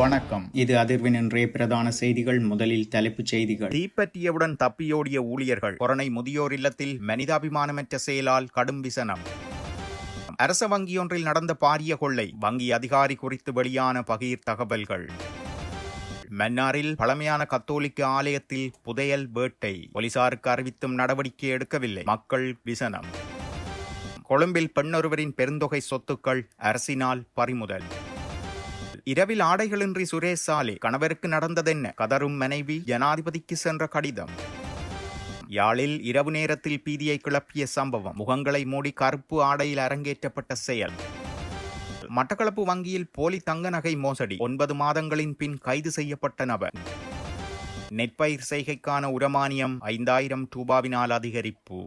வணக்கம். இது அதிர்வின் இன்றைய பிரதான செய்திகள். முதலில் தலைப்புச் செய்திகள். தீப்பற்றியவுடன் தப்பியோடிய ஊழியர்கள். கொரோனை முதியோர் இல்லத்தில் மனிதாபிமானமற்ற செயலால் கடும் விசனம். அரச வங்கியொன்றில் நடந்த பாரிய கொள்ளை. வங்கி அதிகாரி குறித்து வெளியான பகீர் தகவல்கள். மன்னாரில் பழமையான கத்தோலிக்க ஆலயத்தில் புதையல் வேட்டை. போலீசாருக்கு அறிவித்தும் நடவடிக்கை எடுக்கவில்லை. மக்கள் விசனம். கொழும்பில் பெண்ணொருவரின் பெருந்தொகை சொத்துக்கள் அரசினால் பறிமுதல். இரவில் ஆடைகளின்றி சுரேஷ் சாலே. கணவருக்கு நடந்ததென்ன? கதரும் மனைவி ஜனாதிபதிக்கு சென்ற கடிதம். யாழில் இரவு நேரத்தில் பீதியை கிளப்பிய சம்பவம். முகங்களை மூடி கருப்பு ஆடையில் அரங்கேற்றப்பட்ட செயல். மட்டக்களப்பு வங்கியில் போலி தங்க நகை மோசடி. 9 மாதங்களின் பின் கைது செய்யப்பட்ட நபர். நெற்பயிர் செய்கைக்கான உரமானியம் 5000 ரூபாவினால் அதிகரிப்பு.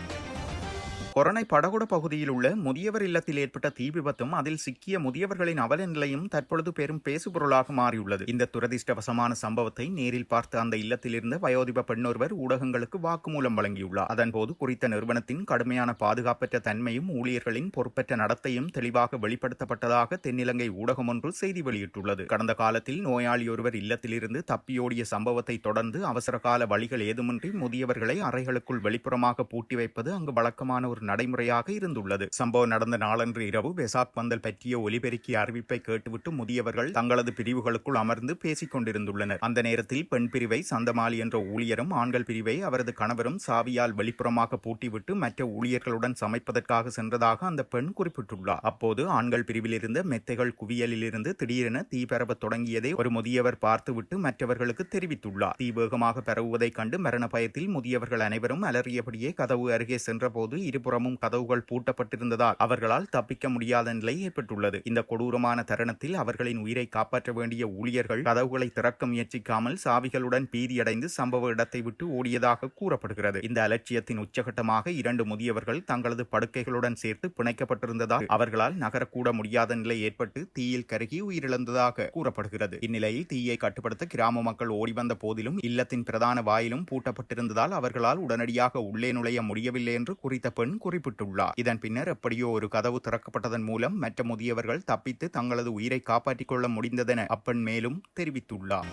கொரோனை படகுட பகுதியில் உள்ள முதியவர் இல்லத்தில் ஏற்பட்ட தீ விபத்தும் அதில் சிக்கிய முதியவர்களின் அவல நிலையும் தற்பொழுது பெரும் பேசுபொருளாக மாறியுள்ளது. இந்த துரதிர்ஷ்டவசமான சம்பவத்தை நேரில் பார்த்த அந்த இல்லத்தில் இருந்த வயோதிப பெண்ணொருவர் ஊடகங்களுக்கு வாக்குமூலம் வழங்கியுள்ளார். அதன்போது குறித்த நிறுவனத்தின் கடுமையான பாதுகாப்பற்ற தன்மையும் ஊழியர்களின் பொறுப்பற்ற நடத்தையும் தெளிவாக வெளிப்படுத்தப்பட்டதாக தென்னிலங்கை ஊடகம் ஒன்று செய்தி வெளியிட்டுள்ளது. கடந்த காலத்தில் நோயாளி ஒருவர் இல்லத்திலிருந்து தப்பியோடிய சம்பவத்தை தொடர்ந்து அவசரகால வழிகள் ஏதுமின்றி முதியவர்களை அறைகளுக்குள் வெளிப்புறமாக பூட்டி வைப்பது அங்கு வழக்கமான ஒரு நடைமுறையாக இருந்துள்ளது. சம்பவம் நடந்த நாளன்று இரவு வெசாக் பந்தல் பற்றிய ஒலிபெருக்கிய அறிவிப்பை கேட்டுவிட்டு முதியவர்கள் தங்களது பிரிவுகளுக்குள் அமர்ந்து பேசிக் கொண்டிருந்துள்ளனர். அந்த நேரத்தில் பெண் பிரிவை சந்தமாலி என்ற ஊழியரும் ஆண்கள் பிரிவை அவரது கணவரும் சாவியால் வெளிப்புறமாக பூட்டிவிட்டு மற்ற ஊழியர்களுடன் சமைப்பதற்காக சென்றதாக அந்த பெண் குறிப்பிட்டுள்ளார். அப்போது ஆண்கள் பிரிவில் இருந்த மெத்தைகள் குவியலில் இருந்து திடீரென தீ பரவ தொடங்கியதை ஒரு முதியவர் பார்த்துவிட்டு மற்றவர்களுக்கு தெரிவித்துள்ளார். தீ வேகமாக பரவுவதைக் கண்டு மரண பயத்தில் முதியவர்கள் அனைவரும் அலறியபடியே கதவு அருகே சென்றபோது இருபுறமும் கதவுகள் பூட்டப்பட்டிருந்ததால் அவர்களால் தப்பிக்க முடியாத நிலை ஏற்பட்டுள்ளது. இந்த கொடூரமான தருணத்தில் அவர்களின் உயிரை காப்பாற்ற வேண்டிய ஊழியர்கள் கதவுகளை திறக்க முயற்சிக்காமல் சாவிகளுடன் பீதியடைந்து சம்பவ இடத்தை விட்டு ஓடியதாக கூறப்படுகிறது. இந்த அலட்சியத்தின் உச்சகட்டமாக 2 முதியவர்கள் தங்களது படுக்கைகளுடன் சேர்த்து பிணைக்கப்பட்டிருந்ததால் அவர்களால் நகரக்கூட முடியாத நிலை ஏற்பட்டு தீயில் கருகி உயிரிழந்ததாக கூறப்படுகிறது. இந்நிலையில் தீயை கட்டுப்படுத்த கிராம மக்கள் ஓடிவந்த போதிலும் இல்லத்தின் பிரதான வாயிலும் பூட்டப்பட்டிருந்ததால் அவர்களால் உடனடியாக உள்ளே நுழைய முடியவில்லை என்று குறித்த பெண் குறிப்பிட்டுள்ளார். இதன் பின்னர் எப்படியோ ஒரு கதவு திறக்கப்பட்டதன் மூலம் மற்ற முதியவர்கள் தப்பித்து தங்களது உயிரை காப்பாற்றிக் கொள்ள முடிந்ததென அப்பெண் மேலும் தெரிவித்துள்ளார்.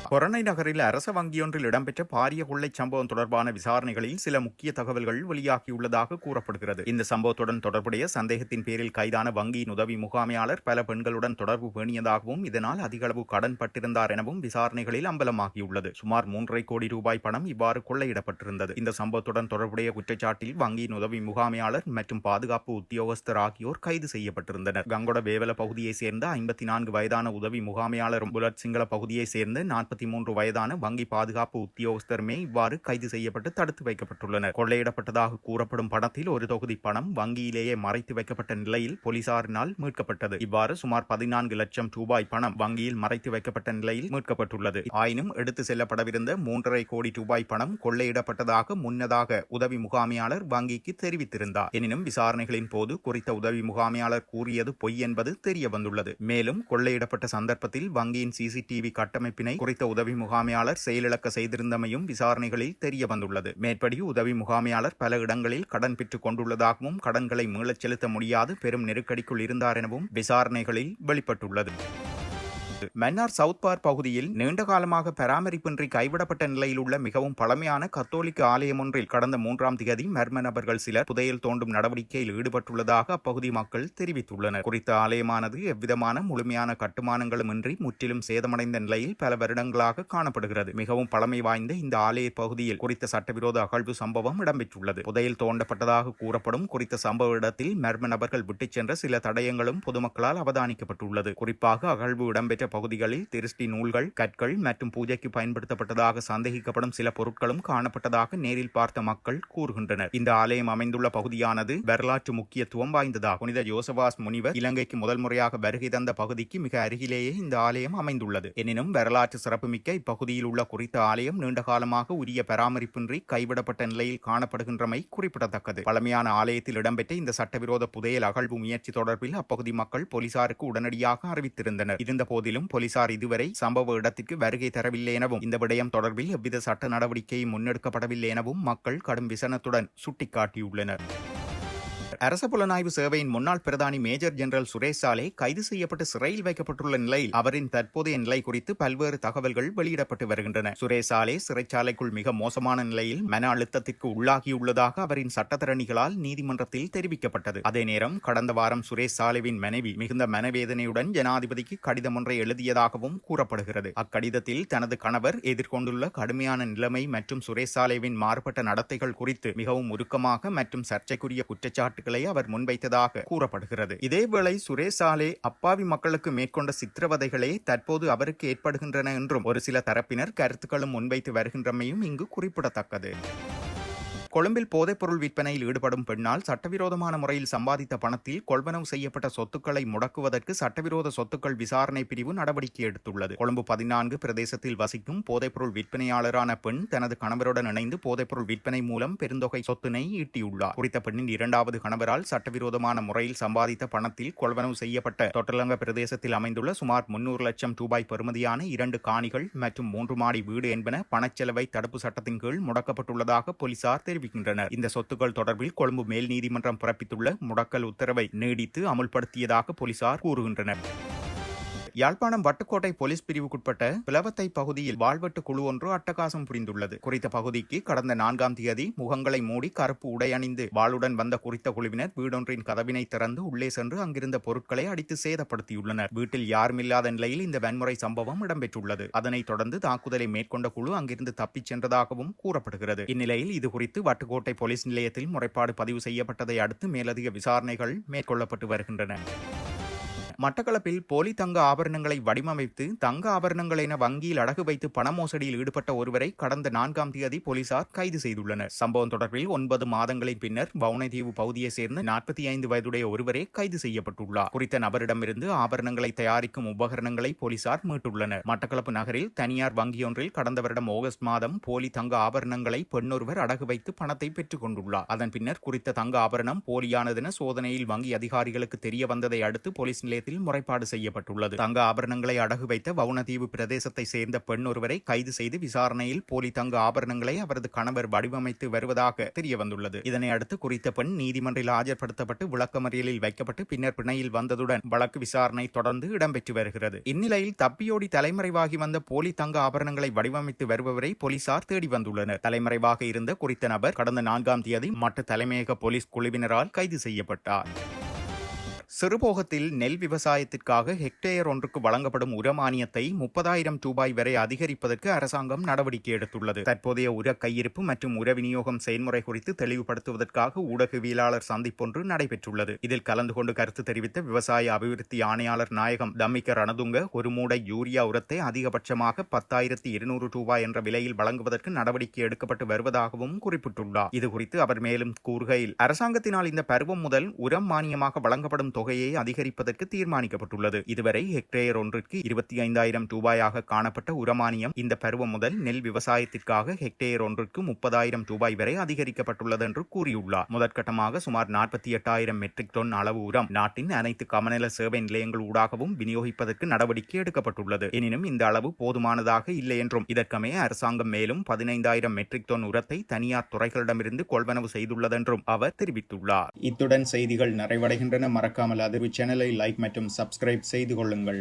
கொரோனை நகரில் அரச வங்கியொன்றில் இடம்பெற்ற பாரிய கொள்ளை சம்பவம் தொடர்பான விசாரணைகளில் சில முக்கிய தகவல்கள் வெளியாகியுள்ளதாக கூறப்படுகிறது. இந்த சம்பவத்துடன் தொடர்புடைய சந்தேகத்தின் பேரில் கைதான வங்கியின் உதவி முகாமையாளர் பல பெண்களுடன் தொடர்பு பேணியதாகவும் இதனால் அதிகளவு கடன் பட்டிருந்தார் எனவும் விசாரணைகளில் அம்பலமாகியுள்ளது. சுமார் 3.5 கோடி ரூபாய் பணம் இவ்வாறு கொள்ளையிடப்பட்டிருந்தது. இந்த சம்பவத்துடன் தொடர்புடைய குற்றச்சாட்டில் வங்கியின் உதவி முகாமையாளர் மற்றும் பாதுகாப்பு உத்தியோகஸ்தர் ஆகியோர் கைது செய்யப்பட்டிருந்தனர். கங்கொட வேவல பகுதியைச் சேர்ந்த 54 வயதான உதவி முகாமையாளரும் புலட் சிங்கள பகுதியைச் சேர்ந்த 43 வயதான வங்கி பாதுகாப்பு உத்தியோகஸ்தருமே இவ்வாறு கைது செய்யப்பட்டு தடுத்து வைக்கப்பட்டுள்ளனர். கொள்ளையிடப்பட்டதாக கூறப்படும் பணத்தில் ஒரு தொகுதி பணம் வங்கியிலேயே மறைத்து வைக்கப்பட்ட நிலையில் போலீசாரினால் மீட்கப்பட்டது. இவ்வாறு சுமார் 14 லட்சம் ரூபாய் பணம் வங்கியில் மறைத்து வைக்கப்பட்ட நிலையில் மீட்கப்பட்டுள்ளது. ஆயினும் எடுத்து செல்லப்படவிருந்த 3.5 கோடி ரூபாய் பணம் கொள்ளையிடப்பட்டதாக முன்னதாக உதவி முகாமையாளர் வங்கிக்கு தெரிவித்திருந்தார். எனினும் விசாரணைகளின் போது குறித்த உதவி முகாமையாளர் கூறியது பொய் என்பது தெரிய வந்துள்ளது. மேலும் கொள்ளையிடப்பட்ட சந்தர்ப்பத்தில் வங்கியின் சிசிடிவி கட்டமைப்பினை குறித்த உதவி முகாமையாளர் செயலிழக்க செய்திருந்தமையும் விசாரணைகளில் தெரிய வந்துள்ளது. மேற்படி உதவி முகாமையாளர் பல இடங்களில் கடன் பெற்றுக் கொண்டுள்ளதாகவும் கடன்களை மீளச் செலுத்த முடியாது பெரும் நெருக்கடிக்குள் இருந்தார் எனவும் விசாரணைகளில் வெளிப்பட்டுள்ளது. மன்னார் சவுத் பார்க் பகுதியில் நீண்ட காலமாக பராமரிப்பின்றி கைவிடப்பட்ட நிலையில் உள்ள மிகவும் பழமையான கத்தோலிக்க ஆலயம் ஒன்றில் கடந்த 3ஆம் தேதி மர்ம நபர்கள் சிலர் புதையல் தோண்டும் நடவடிக்கையில் ஈடுபட்டுள்ளதாக அப்பகுதி மக்கள் தெரிவித்துள்ளனர். குறித்த ஆலயமானது எவ்விதமான முழுமையான கட்டுமானங்களும் இன்றி முற்றிலும் சேதமடைந்த நிலையில் பல வருடங்களாக காணப்படுகிறது. மிகவும் பழமை வாய்ந்த இந்த ஆலய பகுதியில் குறித்த சட்டவிரோத அகழ்வு சம்பவம் இடம்பெற்றுள்ளது. புதையல் தோண்டப்பட்டதாக கூறப்படும் குறித்த சம்பவ இடத்தில் மர்ம நபர்கள் விட்டுச் சென்ற சில தடயங்களும் பொதுமக்களால் அவதானிக்கப்பட்டுள்ளது. குறிப்பாக அகழ்வு இடம்பெற்ற பகுதிகளில் திருஷ்டி நூல்கள், கற்கள் மற்றும் பூஜைக்கு பயன்படுத்தப்பட்டதாக சந்தேகிக்கப்படும் சில பொருட்களும் காணப்பட்டதாக நேரில் பார்த்த மக்கள் கூறுகின்றனர். இந்த ஆலயம் அமைந்துள்ள பகுதியானது வரலாற்று முக்கியத்துவம் வாய்ந்ததாகும். புனித யோசபாஸ் முனிவர் இலங்கைக்கு முதல் முறையாக வருகை தந்த பகுதிக்கு மிக அருகிலேயே இந்த ஆலயம் அமைந்துள்ளது. எனினும் வரலாற்று சிறப்புமிக்க இப்பகுதியில் உள்ள குறித்த ஆலயம் நீண்ட காலமாக உரிய பராமரிப்பின்றி கைவிடப்பட்ட நிலையில் காணப்படுகின்றமை குறிப்பிடத்தக்கது. பழமையான ஆலயத்தில் இடம்பெற்ற இந்த சட்டவிரோத புதையல் அகழ்வு முயற்சி தொடர்பில் அப்பகுதி மக்கள் போலீசாருக்கு உடனடியாக அறிவித்திருந்தனர். இருந்த போதிலும் போலீசார் இதுவரை சம்பவ இடத்திற்கு வருகை தரவில்லை எனவும் இந்த விடயம் தொடர்பில் எவ்வித சட்ட நடவடிக்கையும் முன்னெடுக்கப்படவில்லை எனவும் மக்கள் கடும் விசனத்துடன் சுட்டிக்காட்டியுள்ளனர். அரச புலனாய்வு சேவையின் முன்னாள் பிரதானி மேஜர் ஜெனரல் சுரேஷ் சாலே கைது செய்யப்பட்டு சிறையில் வைக்கப்பட்டுள்ள நிலையில் அவரின் தற்போதைய நிலை குறித்து பல்வேறு தகவல்கள் வெளியிடப்பட்டு வருகின்றன. சுரேஷ் சாலே சிறைச்சாலைக்குள் மிக மோசமான நிலையில் மன அழுத்தத்திற்கு உள்ளாகியுள்ளதாக அவரின் சட்டத்தரணிகளால் நீதிமன்றத்தில் தெரிவிக்கப்பட்டது. அதே நேரம் கடந்த வாரம் சுரேஷ் சாலேவின் மனைவி மிகுந்த மனவேதனையுடன் ஜனாதிபதிக்கு கடிதம் ஒன்றை எழுதியதாகவும் கூறப்படுகிறது. அக்கடிதத்தில் தனது கணவர் எதிர்கொண்டுள்ள கடுமையான நிலைமை மற்றும் சுரேஷ் சாலேவின் மாறுபட்ட நடத்தைகள் குறித்து மிகவும் உருக்கமாக மற்றும் சர்ச்சைக்குரிய குற்றச்சாட்டுகளை அவர் முன்வைத்ததாக கூறப்படுகிறது. இதேவேளை சுரேஷ் சாலே அப்பாவி மக்களுக்கு மேற்கொண்ட சித்திரவதைகளே தற்போது அவருக்கு ஏற்படுகின்றன என்றும் ஒரு சில தரப்பினர் கருத்துக்களும் முன்வைத்து வருகின்றமையும் இங்கு குறிப்பிடத்தக்கது. கொழும்பில் போதைப்பொருள் விற்பனையில் ஈடுபடும் பெண்ணால் சட்டவிரோதமான முறையில் சம்பாதித்த பணத்தில் கொள்வனவு செய்யப்பட்ட சொத்துக்களை முடக்குவதற்கு சட்டவிரோத சொத்துக்கள் விசாரணை பிரிவு நடவடிக்கை எடுத்துள்ளது. கொழும்பு 14 பிரதேசத்தில் வசிக்கும் போதைப்பொருள் விற்பனையாளரான பெண் தனது கணவருடன் இணைந்து போதைப்பொருள் விற்பனை மூலம் பெருந்தொகை சொத்தினை ஈட்டியுள்ளார். குறித்த பெண்ணின் 2வது கணவரால் சட்டவிரோதமான முறையில் சம்பாதித்த பணத்தில் கொள்வனவு செய்யப்பட்ட தொட்டலங்க பிரதேசத்தில் அமைந்துள்ள சுமார் 300 லட்சம் ரூபாய் பெறுமதியான 2 காணிகள் மற்றும் 3 மாடி வீடு என்பன பணச்செலவை தடுப்பு சட்டத்தின் கீழ் முடக்கப்பட்டுள்ளதாக போலீசார் தெரிவித்தனர். இந்த சொத்துக்கள் தொடர்பில் கொழும்பு மேல் நீதிமன்றம் பிறப்பித்துள்ள முடக்கல் உத்தரவை நீடித்து அமுல்படுத்தியதாக போலீசார் கூறுகின்றனர். யாழ்ப்பாணம் வட்டுக்கோட்டை போலீஸ் பிரிவுக்குட்பட்ட பிளவத்தை பகுதியில் வாழ்வெட்டு குழு ஒன்று அட்டகாசம் புரிந்துள்ளது. குறித்த பகுதிக்கு கடந்த 4ஆம் தேதி முகங்களை மூடி கருப்பு உடை அணிந்து வாளுடன் வந்த குறித்த குழுவினர் வீடொன்றின் கதவினை திறந்து உள்ளே சென்று அங்கிருந்த பொருட்களை அடித்து சேதப்படுத்தியுள்ளனர். வீட்டில் யாருமில்லாத நிலையில் இந்த வன்முறை சம்பவம் இடம்பெற்றுள்ளது. அதனைத் தொடர்ந்து தாக்குதலை மேற்கொண்ட குழு அங்கிருந்து தப்பிச் சென்றதாகவும் கூறப்படுகிறது. இந்நிலையில் இதுகுறித்து வட்டுக்கோட்டை போலீஸ் நிலையத்தில் முறைப்பாடு பதிவு செய்யப்பட்டதை அடுத்து மேலதிக விசாரணைகள் மேற்கொள்ளப்பட்டு வருகின்றன. மட்டக்களப்பில் போலி தங்க ஆபரணங்களை வடிவமைத்து தங்க ஆபரணங்கள் என வங்கியில் அடகு வைத்து பண மோசடியில் ஈடுபட்ட ஒருவரை கடந்த 4ஆம் தேதி போலீசார் கைது செய்துள்ளனர். சம்பவம் தொடர்பில் 9 மாதங்களின் பின்னர் வவுனதீவு பகுதியைச் சேர்ந்த 45 வயதுடைய ஒருவரே கைது செய்யப்பட்டுள்ளார். குறித்த நபரிடமிருந்து ஆபரணங்களை தயாரிக்கும் உபகரணங்களை போலீசார் மீட்டுள்ளனர். மட்டக்களப்பு நகரில் தனியார் வங்கியொன்றில் கடந்த வருடம் ஆகஸ்ட் மாதம் போலி தங்க ஆபரணங்களை பெண்ணொருவர் அடகு வைத்து பணத்தை பெற்றுக் கொண்டுள்ளார். அதன் பின்னர் குறித்த தங்க ஆபரணம் போலியானதென சோதனையில் வங்கி அதிகாரிகளுக்கு தெரிய வந்ததை அடுத்து போலீஸ் நிலையத்தில் முறைப்பாடு செய்யப்பட்டுள்ளது. தங்க ஆபரணங்களை அடகு வைத்த வவுனதீவு பிரதேசத்தை சேர்ந்த பெண் ஒருவரை கைது செய்து விசாரணையில் போலி தங்க ஆபரணங்களை அவரது கணவர் வடிவமைத்து வருவதாக தெரியவந்துள்ளது. இதனை அடுத்து குறித்த பெண் நீதிமன்றில் ஆஜர்படுத்தப்பட்டு விளக்கமறியலில் வைக்கப்பட்டு பின்னர் பிணையில் வந்ததுடன் வழக்கு விசாரணை தொடர்ந்து இடம்பெற்று வருகிறது. இந்நிலையில் தப்பியோடி தலைமறைவாகி வந்த போலி தங்க ஆபரணங்களை வடிவமைத்து வருபவரை போலீசார் தேடி வந்துள்ளனர். தலைமறைவாக இருந்த குறித்த நபர் கடந்த 4ஆம் தேதி மட்ட தலைமையக போலீஸ் குழுவினரால் கைது செய்யப்பட்டார். சிறுபோகத்தில் நெல் விவசாயத்திற்காக ஹெக்டேயர் ஒன்றுக்கு வழங்கப்படும் உரமானியத்தை 30,000 ரூபாய் வரை அதிகரிப்பதற்கு அரசாங்கம் நடவடிக்கை எடுத்துள்ளது. தற்போதைய உர கையிருப்பு மற்றும் உர விநியோகம் செயல்முறை குறித்து தெளிவுபடுத்துவதற்காக ஊடகவியலாளர் சந்திப்பொன்று நடைபெற்றுள்ளது. இதில் கலந்து கொண்டு கருத்து தெரிவித்த விவசாய அபிவிருத்தி ஆணையாளர் நாயகம் தம்மிக்க ரணதுங்க ஒரு மூடை யூரியா உரத்தை அதிகபட்சமாக 10,200 ரூபாய் என்ற விலையில் வழங்குவதற்கு நடவடிக்கை எடுக்கப்பட்டு வருவதாகவும் குறிப்பிட்டுள்ளார். இதுகுறித்து அவர் மேலும் கூறுகையில், அரசாங்கத்தினால் இந்த பருவம் முதல் உரம் மானியமாக வழங்கப்படும் தொகையை அதிகரிப்பதற்கு தீர்மானிக்கப்பட்டுள்ளது. இதுவரை ஹெக்டேயர் ஒன்றிற்கு 25,000 ரூபாயாக காணப்பட்ட உரமானியம் இந்த பருவம் முதல் நெல் விவசாயத்திற்காக ஹெக்டேயர் ஒன்றிற்கு 30,000 ரூபாய் வரை அதிகரிக்கப்பட்டுள்ளது என்று கூறியுள்ளார். முதற்கட்டமாக சுமார் 48,000 மெட்ரிக் டன் அளவு உரம் நாட்டின் அனைத்து கமநல சேவை நிலையங்கள் ஊடாகவும் விநியோகிப்பதற்கு நடவடிக்கை எடுக்கப்பட்டுள்ளது. எனினும் இந்த அளவு போதுமானதாக இல்லை என்றும் இதற்கமைய அரசாங்கம் மேலும் 15,000 மெட்ரிக் டன் உரத்தை தனியார் துறைகளிடமிருந்து கொள்வனவு செய்துள்ளதென்றும் அவர் தெரிவித்துள்ளார். இத்துடன் செய்திகள் நிறைவடைகின்றன. மறக்காமல் அதிர்வு சேனலை லைக் மற்றும் சப்ஸ்கிரைப் செய்து கொள்ளுங்கள்.